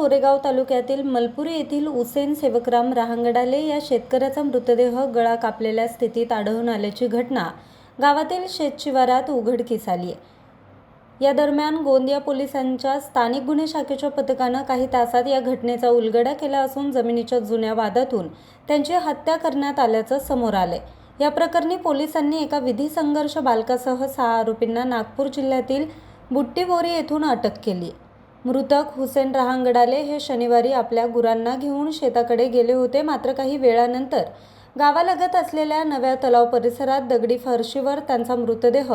गोरेगाव तालुक्यातील मलपुरी येथील हुसेन सेवकराम रहांगडाले या शेतकऱ्याचा मृतदेह गळा कापलेल्या स्थितीत आढळून आल्याची घटना गावातील शेतशिवारात उघडकीस आली आहे। या दरम्यान गोंदिया पोलिसांच्या स्थानिक गुन्हे शाखेच्या पथकानं काही तासात या घटनेचा उलगडा केला असून जमिनीच्या जुन्या वादातून त्यांची हत्या करण्यात आल्याचं समोर आलंय। या प्रकरणी पोलिसांनी एका विधी संघर्ष बालकासह 6 आरोपींना नागपूर जिल्ह्यातील बुट्टीबोरी येथून अटक केली। मृतक हुसेन रहांगडाले हे शनिवारी आपल्या गुरांना घेऊन शेताकडे गेले होते, मात्र काही वेळानंतर गावालगत असलेल्या नव्या तलाव परिसरात दगडी फरशीवर त्यांचा मृतदेह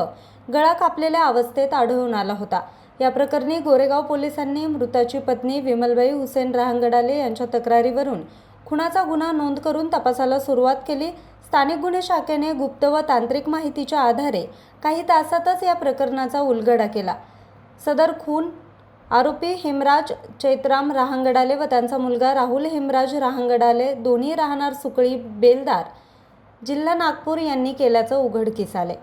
गळा कापलेल्या अवस्थेत आढळून आला होता। या प्रकरणी गोरेगाव पोलिसांनी मृताची पत्नी विमलबाई हुसेन रहांगडाले यांच्या तक्रारीवरून खुनाचा गुन्हा नोंद करून तपासाला सुरुवात केली। स्थानिक गुन्हे शाखेने गुप्त व तांत्रिक माहितीच्या आधारे काही तासातच या प्रकरणाचा उलगडा केला। सदर खून आरोपी हेमराज चैत्राम रहांगडाले व त्यांचा मुलगा राहुल हेमराज रहांगडाले दोन्ही राहणार सुकळी बेलदार, जिल्हा नागपूर यांनी केल्याचं उघडकीस आले।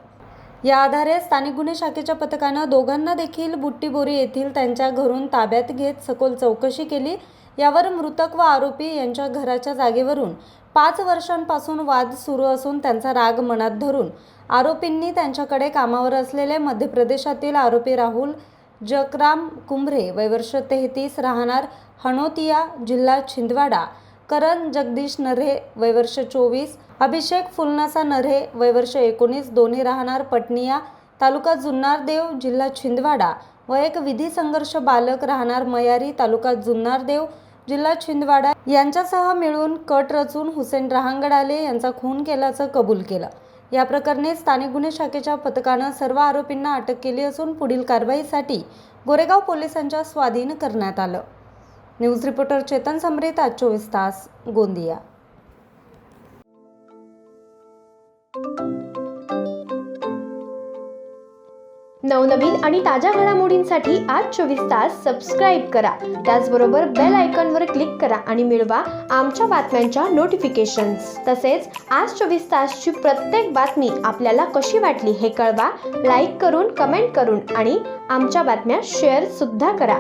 या आधारे स्थानिक गुन्हे शाखेच्या पथकानं दोघांना देखील बुट्टीबोरी येथील त्यांच्या घरून ताब्यात घेत सखोल चौकशी केली। यावर मृतक व आरोपी यांच्या घराच्या जागेवरून 5 वर्षांपासून वाद सुरू असून त्यांचा राग मनात धरून आरोपींनी त्यांच्याकडे कामावर असलेले मध्य प्रदेशातील आरोपी राहुल जकराम कुंभरे वय वर्ष 33 राहणार हनोतिया, जिल्हा छिंदवाडा, करण जगदीश नऱ्हे वय वर्ष 24, अभिषेक फुलनासा नऱ्हे वय वर्ष 19 दोन्ही राहणार पटनिया, तालुका जुन्नरदेव, जिल्हा छिंदवाडा व एक विधी संघर्ष बालक राहणार मयारी, तालुका जुन्नरदेव, जिल्हा छिंदवाडा यांच्यासह मिळून कट रचून हुसेन रहांगडाले यांचा खून केल्याचं कबूल केलं। या प्रकरणी स्थानिक गुन्हे शाखेच्या पथकानं सर्व आरोपींना अटक केली असून पुढील कारवाईसाठी गोरेगाव पोलिसांच्या स्वाधीन करण्यात आलं। न्यूज रिपोर्टर चेतन समरीत, आज 24 तास, गोंदिया। नवनवीन आणि ताज्या घडामोडींसाठी आज 24 तास सबस्क्राईब करा। त्याचबरोबर बेल आयकॉनवर क्लिक करा आणि मिळवा आमच्या बातम्यांच्या नोटिफिकेशन्स। तसेच आज 24 तासची प्रत्येक बातमी आपल्याला कशी वाटली हे कळवा, लाईक करून, कमेंट करून आणि आमच्या बातम्या शेअर सुद्धा करा।